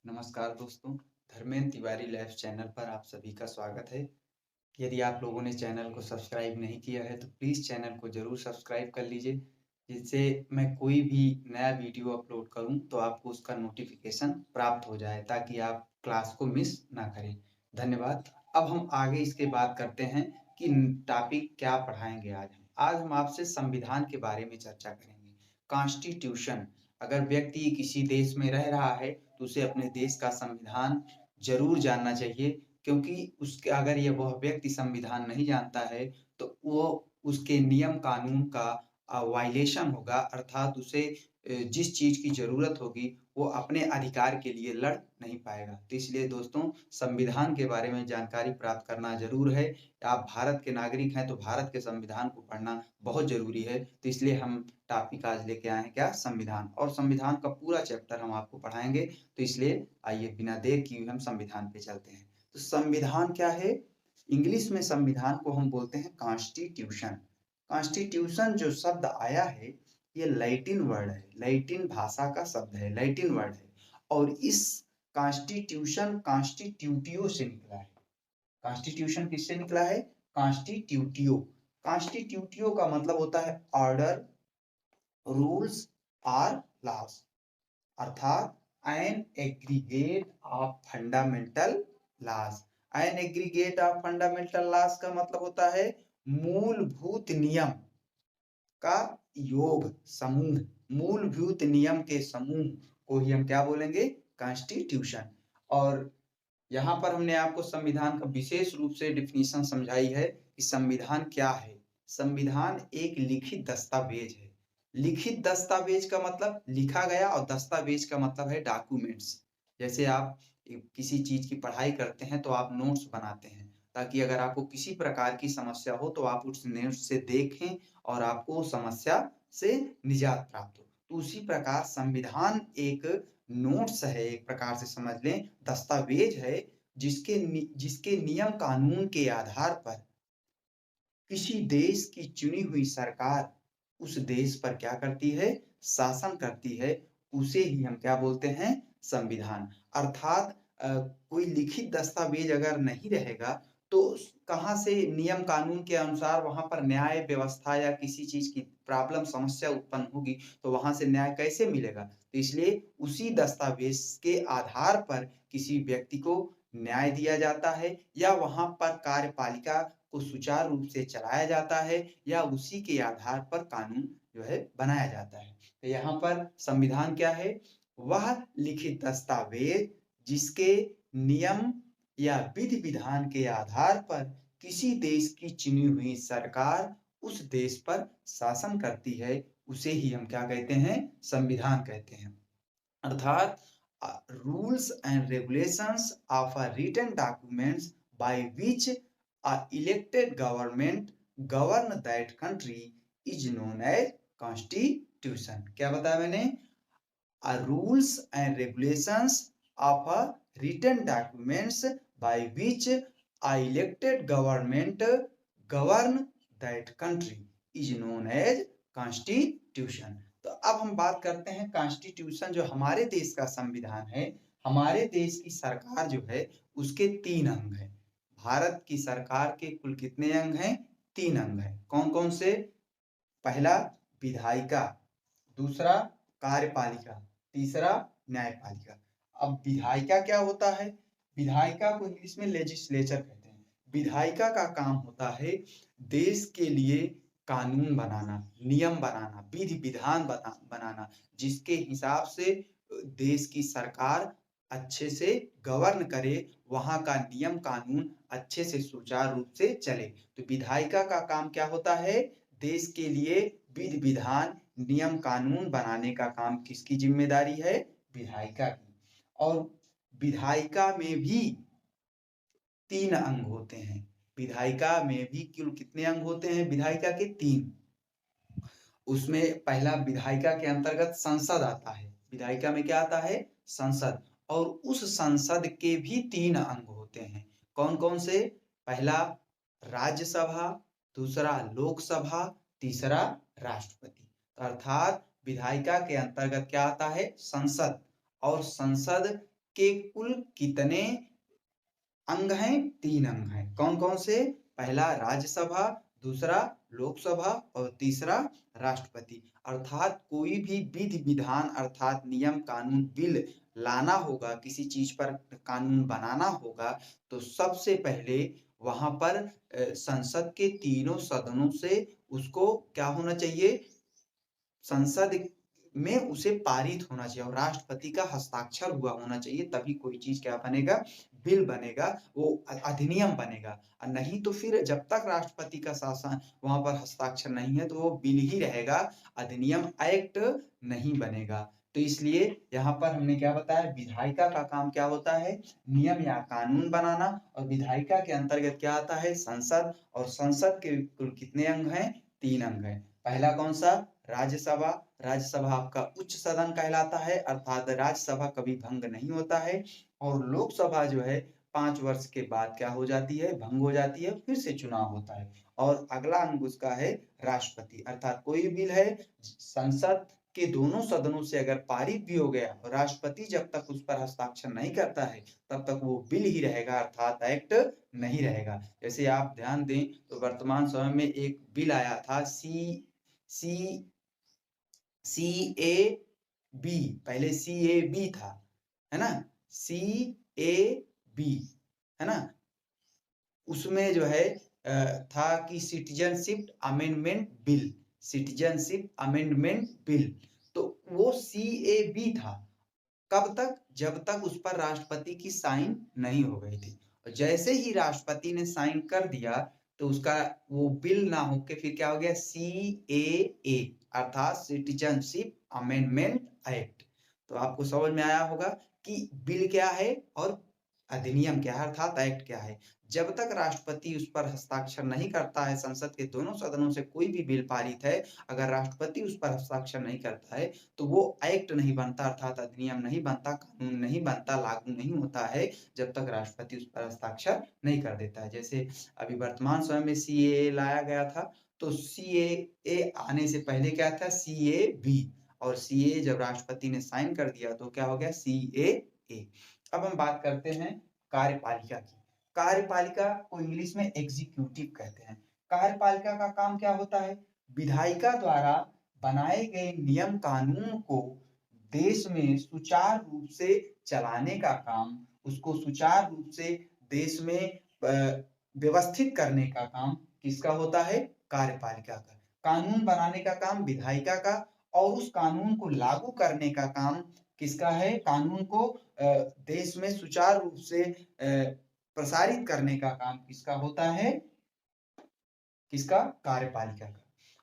नमस्कार दोस्तों, Dharmendra Tiwari life channel पर आप सभी का स्वागत है। यदि आप लोगों ने चैनल को सब्सक्राइब नहीं किया है तो प्लीज़ चैनल को ज़रूर सब्सक्राइब कर लीजिए, जिससे मैं कोई भी नया वीडियो अपलोड करूं तो आपको उसका नोटिफिकेशन प्राप्त हो जाए ताकि आप क्लास को मिस ना करें। धन्यवाद। अब हम आगे इसके बात करते हैं कि टॉपिक क्या पढ़ाएंगे आज हम। आज हम आपसे संविधान के बारे में चर्चा करेंगे। कॉन्स्टिट्यूशन, अगर व्यक्ति किसी देश में रह रहा है तो उसे अपने देश का संविधान ज़रूर जानना चाहिए, क्योंकि उसके अगर ये वह व्यक्ति संविधान नहीं जानता है तो वो उसके नियम कानून का वायलेशन होगा, अर्थात उसे जिस चीज़ की ज़रूरत होगी वो अपने अधिकार के लिए लड़ नहीं पाएगा। तो इसलिए दोस्तों, संविधान के बारे में जानकारी प्राप्त करना ज़रूर है। आप भारत के नागरिक हैं तो भारत के संविधान को पढ़ना बहुत ज़रूरी है। तो इसलिए हम टॉपिक आज लेके आए हैं क्या, संविधान, और संविधान का पूरा चैप्टर हम आपको पढ़ाएंगे। तो इसलिए आइए बिना देर किए हम संविधान पे चलते हैं। तो संविधान क्या है? इंग्लिश में संविधान को हम बोलते हैं कॉन्स्टिट्यूशन। कॉन्स्टिट्यूशन जो शब्द आया है ये लैटिन वर्ड है, लैटिन भाषा का शब्द है, लैटिन वर्ड है। और इस कॉन्स्टिट्यूशन कॉन्स्टिट्यूटियो से निकला है। कॉन्स्टिट्यूशन किससे निकला है? कॉन्स्टिट्यूटियो। कॉन्स्टिट्यूटियो का मतलब होता है ऑर्डर, रूल्स और लॉज, अर्थात an aggregate of fundamental laws. An aggregate of fundamental laws का मतलब होता है मूलभूत नियम का योग, समूह। मूलभूत नियम के समूह को ही हम क्या बोलेंगे? कॉन्स्टिट्यूशन। और यहाँ पर हमने आपको संविधान का विशेष रूप से डिफिनीशन समझाई है कि संविधान क्या है। संविधान एक लिखित दस्तावेज है। लिखित दस्तावेज का मतलब लिखा गया, और दस्तावेज का मतलब है डॉक्यूमेंट्स। जैसे आप किसी चीज की पढ़ाई करते हैं तो आप नोट्स बनाते हैं, ताकि अगर आपको किसी प्रकार की समस्या हो तो आप उस नोट्स से देखें और आपको समस्या से निजात प्राप्त हो। तो उसी प्रकार संविधान एक नोट्स है, एक प्रकार से समझ लें, दस्तावेज है, जिसके नियम कानून के आधार पर किसी देश की चुनी हुई सरकार उस देश पर क्या करती है? शासन करती है। उसे ही हम क्या बोलते हैं? संविधान। अर्थात कोई लिखित दस्तावेज अगर नहीं रहेगा तो कहाँ से नियम कानून के अनुसार वहां पर न्याय व्यवस्था या किसी चीज की प्रॉब्लम समस्या उत्पन्न होगी तो वहां से न्याय कैसे मिलेगा? तो इसलिए उसी दस्तावेज के आधार पर किसी व्यक्ति को न्याय दिया जाता है, या वहां पर कार्यपालिका को सुचारू रूप से चलाया जाता है, या उसी के आधार पर कानून जो है बनाया जाता है। तो यहाँ पर संविधान क्या है? वह लिखित दस्तावेज जिसके नियम या विधि विधान के आधार पर किसी देश की चुनी हुई सरकार उस देश पर शासन करती है, उसे ही हम क्या कहते हैं? संविधान कहते हैं। अर्थात rules and regulations of a written documents by which a elected government govern that country is known as constitution। क्या बताया मैंने? rules and regulations of a written documents by which a elected government govern that country is known as constitution। तो अब हम बात करते हैं constitution, जो हमारे देश का संविधान है। हमारे देश की सरकार जो है उसके 3 अंग हैं। भारत की सरकार के कुल कितने अंग हैं? 3 अंग हैं। कौन कौन से? पहला विधायिका, दूसरा कार्यपालिका, तीसरा न्यायपालिका। अब विधायिका क्या होता है? विधायिका को इंग्लिश में लेजिस्लेचर कहते हैं। विधायिका का काम होता है देश के लिए कानून बनाना, नियम बनाना, विधि विधान बनाना, जिसके हिसाब से देश की सरकार अच्छे से गवर्न करे, वहां का नियम कानून अच्छे से सुचारू रूप से चले। तो विधायिका का काम क्या होता है? देश के लिए विधि विधान, नियम कानून बनाने का काम किसकी जिम्मेदारी है? विधायिका की। और विधायिका में भी 3 अंग होते हैं। विधायिका में भी कुल कितने अंग होते हैं? विधायिका के 3। उसमें पहला विधायिका के अंतर्गत संसद आता है। विधायिका में क्या आता है? संसद। और उस संसद के भी 3 अंग होते हैं। कौन कौन से? पहला राज्यसभा, दूसरा लोकसभा, तीसरा राष्ट्रपति। अर्थात विधायिका के अंतर्गत क्या आता है? संसद। और संसद के कुल कितने अंग हैं? 3 अंग हैं। कौन-कौन से? पहला राज्यसभा, दूसरा लोकसभा और तीसरा राष्ट्रपति। अर्थात कोई भी विधि-विधान अर्थात नियम, कानून, बिल लाना होगा, किसी चीज़ पर कानून बनाना होगा, तो सबसे पहले वहाँ पर संसद के तीनों सदनों से उसको क्या होना चाहिए? संसद में उसे पारित होना चाहिए और राष्ट्रपति का हस्ताक्षर हुआ होना चाहिए, तभी कोई चीज़ क्या बनेगा? बिल बनेगा, वो अधिनियम बनेगा। और नहीं तो फिर जब तक राष्ट्रपति का शासन वहाँ पर हस्ताक्षर नहीं है, तो वो बिल ही रहेगा, अधिनियम, एक्ट नहीं बनेगा। तो इसलिए यहाँ पर हमने क्या बताया? विधायिका का काम क्या होता है? नियम या कानून बनाना। और विधायिका के अंतर्गत क्या आता है? संसद। और संसद के कुल कितने अंग हैं? 3 अंग हैं। पहला कौन-सा? राज्यसभा। राज्यसभा आपका उच्च सदन कहलाता है, अर्थात राज्यसभा कभी भंग नहीं होता है। और लोकसभा जो है 5 वर्ष के बाद क्या हो जाती है? भंग हो जाती है, फिर से चुनाव होता है। और अगला अंग उसका है राष्ट्रपति, अर्थात कोई बिल है, संसद के दोनों सदनों से अगर पारित भी हो गया और राष्ट्रपति जब तक उस पर हस्ताक्षर नहीं करता है, तब तक वो बिल ही रहेगा, अर्थात एक्ट नहीं रहेगा। जैसे आप ध्यान दें तो वर्तमान समय में एक बिल आया था, सी CAB, पहले CAB था, है ना? CAB, है ना? उसमें जो है था कि citizenship amendment bill, citizenship amendment bill. तो वो CAB था। कब तक? जब तक उस पर राष्ट्रपति की साइन नहीं हो गई थी। और जैसे ही राष्ट्रपति ने साइन कर दिया, तो उसका वो बिल ना होके फिर क्या हो गया? CAA, अर्थात सिटीजनशिप अमेंडमेंट एक्ट। तो आपको समझ में आया होगा कि बिल क्या है और अधिनियम क्या है, अर्थात एक्ट क्या है। जब तक राष्ट्रपति उस पर हस्ताक्षर नहीं करता है, संसद के दोनों सदनों से कोई भी बिल पारित है, अगर राष्ट्रपति उस पर हस्ताक्षर नहीं करता है, तो वो एक्ट नहीं बनता, अर्थात अधिनियम नहीं बनता, कानून नहीं बनता, लागू नहीं होता है, जब तक राष्ट्रपति उस पर हस्ताक्षर नहीं कर देता है। जैसे अभी वर्तमान समय में CAA लाया गया था, तो CAA आने से पहले क्या था? CAB। और CAA जब राष्ट्रपति ने साइन कर दिया, तो क्या हो गया? CAA। अब हम बात करते हैं कार्यपालिका की। कार्यपालिका को इंग्लिश में एग्जीक्यूटिव कहते हैं। कार्यपालिका का काम क्या होता है? विधायिका द्वारा बनाए गए नियम कानून को देश में सुचारू रूप से चलाने का काम, उसको सुचारू रूप से देश में व्यवस्थित करने का काम किसका होता है? कार्यपालिका का। कानून बनाने का काम विधायिका का, और उस कानून को लागू करने का काम किसका है? कानून को देश में सुचारू रूप से प्रसारित करने का काम किसका होता है? किसका? कार्यपालिका का।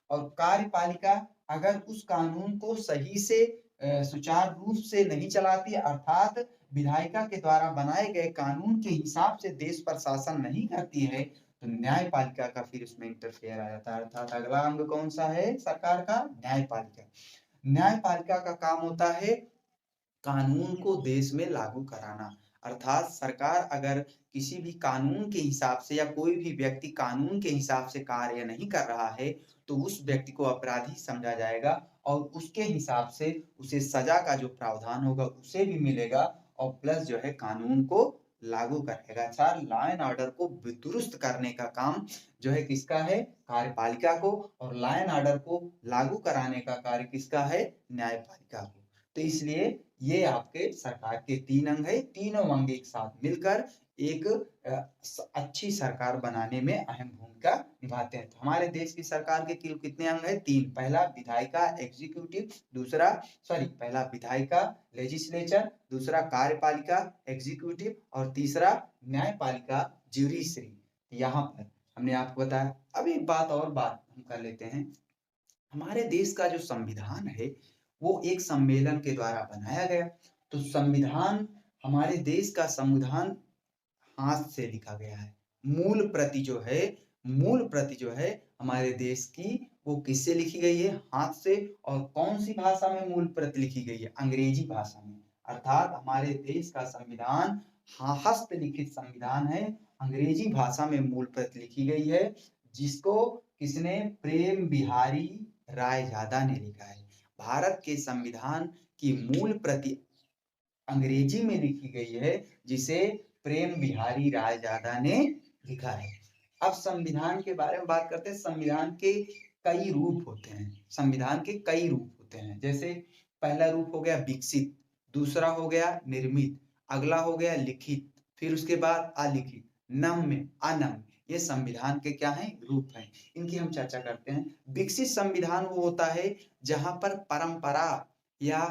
और कार्यपालिका अगर उस कानून को सही से सुचारू रूप से नहीं चलाती, अर्थात विधायिका के द्वारा बनाए गए कानून के हिसाब से देश पर शासन नहीं करती है, तो न्यायपालिका का फिर उसमें इंटरफेयर आ जाता है। अर्थात अगला अंग कौन सा है सरकार का? न्यायपालिका। न्यायपालिका का काम होता है कानून को देश में लागू कराना। अर्थात सरकार अगर किसी भी कानून के हिसाब से या कोई भी व्यक्ति कानून के हिसाब से कार्य नहीं कर रहा है, तो उस व्यक्ति को अपराधी समझा जाएगा और उसके हिसाब से उसे सजा का जो प्रावधान होगा उसे भी मिलेगा, और प्लस जो है कानून को लागू करेगा। अर्थात लॉ एंड ऑर्डर को दुरुस्त करने का काम जो है किसका है? कार्यपालिका को, और लॉ एंड ऑर्डर को लागू कराने का कार्य किसका है? न्यायपालिका को। तो इसलिए ये आपके सरकार के 3 अंग है, तीनों अंग एक साथ मिलकर एक अच्छी सरकार बनाने में अहम भूमिका निभाते हैं। तो हमारे देश की सरकार के कुल कितने अंग हैं? 3। पहला विधायिका एग्जीक्यूटिव, पहला विधायिका लेजिस्लेचर, दूसरा कार्यपालिका एग्जीक्यूटिव, और तीसरा न्यायपालिका ज्यूडिशरी। यहाँ पर हमने आपको बताया। अब एक बात हम कर लेते हैं। हमारे देश का जो संविधान है, वो एक सम्मेलन के द्वारा बनाया गया। तो संविधान, हमारे देश का संविधान हाथ से लिखा गया है। मूल प्रति जो है हमारे देश की, वो किससे लिखी गई है? हाथ से। और कौन सी भाषा में मूल प्रति लिखी गई है? अंग्रेजी भाषा में। अर्थात हमारे देश का संविधान हस्तलिखित संविधान है, अंग्रेजी भाषा में मूल प्रति लिखी गई है, जिसको किसने? प्रेम बिहारी रायजादा ने लिखा है। भारत के संविधान की मूल प्रति अंग्रेजी में लिखी गई है, जिसे प्रेम बिहारी रायजादा ने लिखा है। अब संविधान के बारे में बात करते हैं। संविधान के कई रूप होते हैं। संविधान के कई रूप होते हैं। जैसे पहला रूप हो गया विकसित, दूसरा हो गया निर्मित, अगला हो गया लिखित, फिर उसके बाद अलिखित, नम्य, अनम्य। ये संविधान के क्या हैं? रूप हैं। इनकी हम चर्चा करते हैं। विकसित संविधान वो होता है जहां पर परंपरा या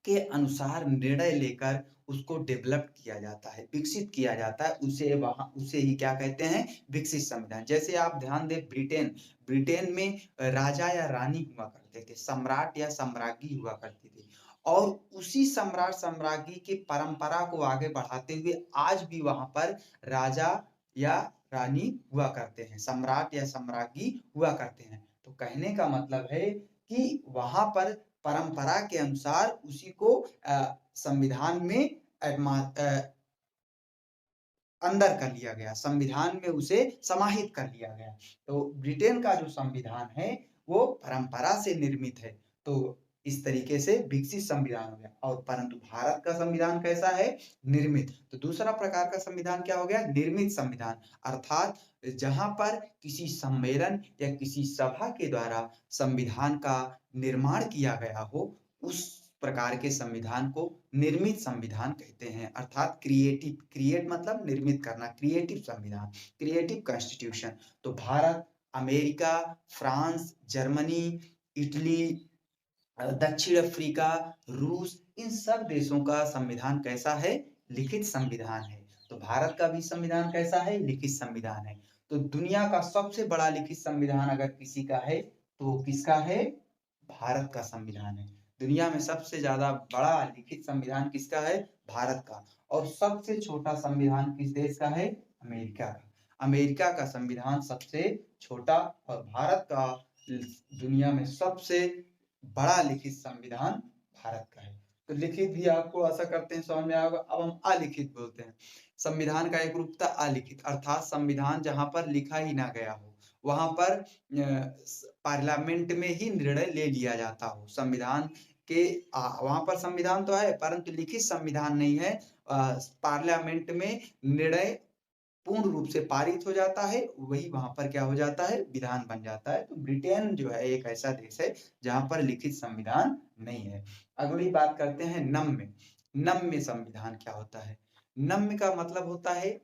के अनुसार निर्णय लेकर उसको डेवलप किया जाता है, विकसित किया जाता है, उसे ही क्या कहते हैं? विकसित संविधान। जैसे आप ध्यान दें, ब्रिटेन में राजा या रानी हुआ करते थे, सम्राट या सम्राज्ञी हुआ करती थी, और उसी सम्राट सम्राज्ञी की परंपरा को आगे बढ़ाते हुए आज भी वहां पर राजा या रानी हुआ करते हैं, सम्राट या सम्राज्ञी हुआ करते हैं। तो कहने का मतलब है कि वहां पर परंपरा के अनुसार उसी को संविधान में अंदर कर लिया गया, संविधान में उसे समाहित कर लिया गया। तो ब्रिटेन का जो संविधान है वो परंपरा से निर्मित है। तो इस तरीके से विकसित संविधान हो गया। और परंतु भारत का संविधान कैसा है? निर्मित। तो दूसरा प्रकार का संविधान क्या हो गया? निर्मित संविधान। अर्थात जहां पर किसी सम्मेलन या किसी सभा के द्वारा संविधान का निर्माण किया गया हो, उस प्रकार के संविधान को निर्मित संविधान कहते हैं। अर्थात क्रिएट मतलब निर्मित करना, क्रिएटिव संविधान, क्रिएटिव कॉन्स्टिट्यूशन। तो Bharat, America, France, Germany, Italy, दक्षिण अफ्रीका, रूस, इन सब देशों का संविधान कैसा है? लिखित संविधान है। तो भारत का भी संविधान कैसा है? लिखित संविधान है। तो दुनिया का सबसे बड़ा लिखित संविधान अगर किसी का है तो किसका है? भारत का संविधान है। दुनिया में सबसे ज्यादा बड़ा लिखित संविधान किसका है? भारत का। और सबसे छोटा संविधान किस देश का है? अमेरिका का। अमेरिका का संविधान सबसे छोटा, और भारत का दुनिया में सबसे बड़ा लिखित संविधान भारत का है। तो लिखित भी आपको आशा करते हैं समझ में आएगा। अब हम अलिखित बोलते हैं। संविधान का एक रूप था अलिखित, अर्थात संविधान जहां पर लिखा ही ना गया हो, वहां पर पार्लियामेंट में ही निर्णय ले लिया जाता हो। संविधान के वहां पर संविधान तो है परंतु लिखित संविधान नहीं है। पार्लियामेंट में निर्णय पूर्ण रूप से पारित हो जाता है, वही वहां पर क्या हो जाता है? विधान बन जाता है। तो ब्रिटेन जो है एक ऐसा देश है जहां पर लिखित संविधान नहीं है। अगली बात करते हैं नम्य। नम्य संविधान क्या होता है? नम्य का मतलब होता है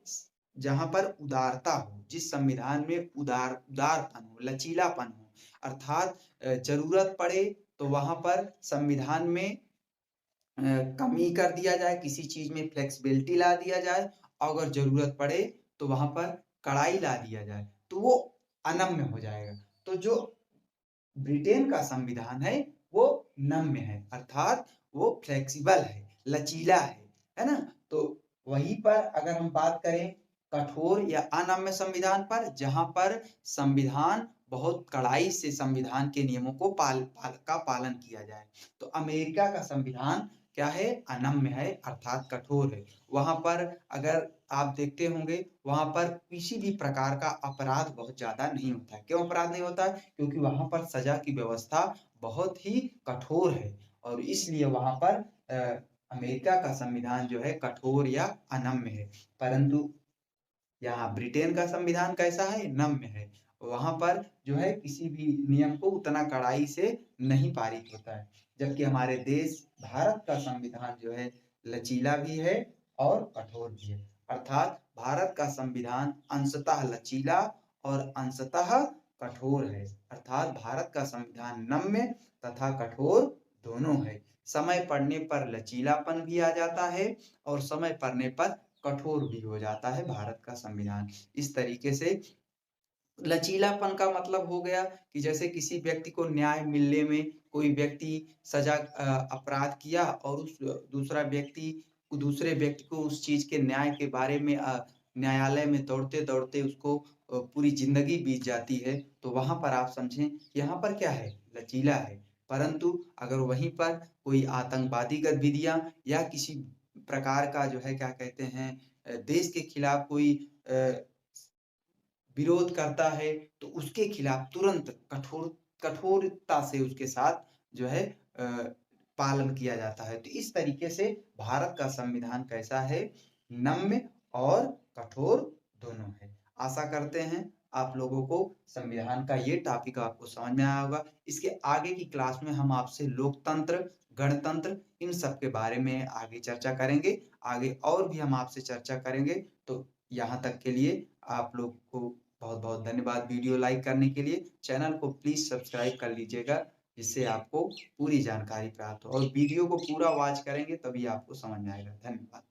जहां पर उदारता हो, जिस संविधान में उदारपन हो, लचीलापन हो। अर्थात जरूरत पड़े तो वहां पर संविधान में कमी कर दिया जाए, किसी चीज में फ्लेक्सिबिलिटी ला दिया जाए, अगर जरूरत पड़े तो वहां पर कड़ाई ला दिया जाए, तो वो अनम्य हो जाएगा। तो जो ब्रिटेन का संविधान है वो नम्य है, अर्थात वो फ्लेक्सिबल है, लचीला है ना? तो वहीं पर अगर हम बात करें कठोर या अनम्य संविधान पर, जहां पर संविधान बहुत कड़ाई से संविधान के नियमों को पालन किया जाए। तो अमेरिका का संविधान क्या है? अनम्य है, अर्थात कठोर है। वहां पर अगर आप देखते होंगे, वहां पर किसी भी प्रकार का अपराध बहुत ज्यादा नहीं होता है। क्यों अपराध नहीं होता है? क्योंकि वहां पर सजा की व्यवस्था बहुत ही कठोर है, और इसलिए वहां पर अमेरिका का संविधान जो है कठोर या अनम्य है। परंतु यहाँ ब्रिटेन का संविधान कैसा है? नम्य है। वहां पर जो है किसी भी नियम को उतना कड़ाई से नहीं पारित होता है। जबकि हमारे देश भारत का संविधान जो है लचीला भी है और कठोर भी है। अर्थात भारत का संविधान अंशतः लचीला और अंशतः कठोर है। अर्थात भारत का संविधान नम्य तथा कठोर दोनों है। समय पड़ने पर लचीलापन भी आ जाता है और समय पड़ने पर कठोर भी हो जाता है भारत का संविधान। इस तरीके से लचीलापन का मतलब हो गया कि जैसे किसी व्यक्ति को न्याय मिलने में, कोई व्यक्ति अपराध किया और उस दूसरे व्यक्ति को उस चीज के न्याय के बारे में न्यायालय में दौड़ते दौड़ते उसको पूरी जिंदगी बीत जाती है, तो वहां पर आप समझें यहाँ पर क्या है? लचीला है। परंतु अगर वहीं पर कोई आतंकवादी गतिविधियां या किसी प्रकार का जो है क्या कहते हैं देश के खिलाफ कोई विरोध करता है, तो उसके खिलाफ तुरंत कठोरता से उसके साथ जो है पालन किया जाता है। तो इस तरीके से भारत का संविधान कैसा है, नम्य और कठोर दोनों है। आशा करते हैं आप लोगों को संविधान का ये टॉपिक आपको समझ में आया होगा। इसके आगे की क्लास में हम आपसे लोकतंत्र, गणतंत्र इन सब के बारे में आगे चर्चा करेंगे। आगे और भी हम आपसे चर्चा करेंगे। तो यहाँ तक के लिए आप लोग को बहुत-बहुत धन्यवाद वीडियो लाइक करने के लिए। चैनल को प्लीज़ सब्सक्राइब कर लीजिएगा, जिससे आपको पूरी जानकारी प्राप्त हो और वीडियो को पूरा वॉच करेंगे तभी आपको समझ में आएगा। धन्यवाद।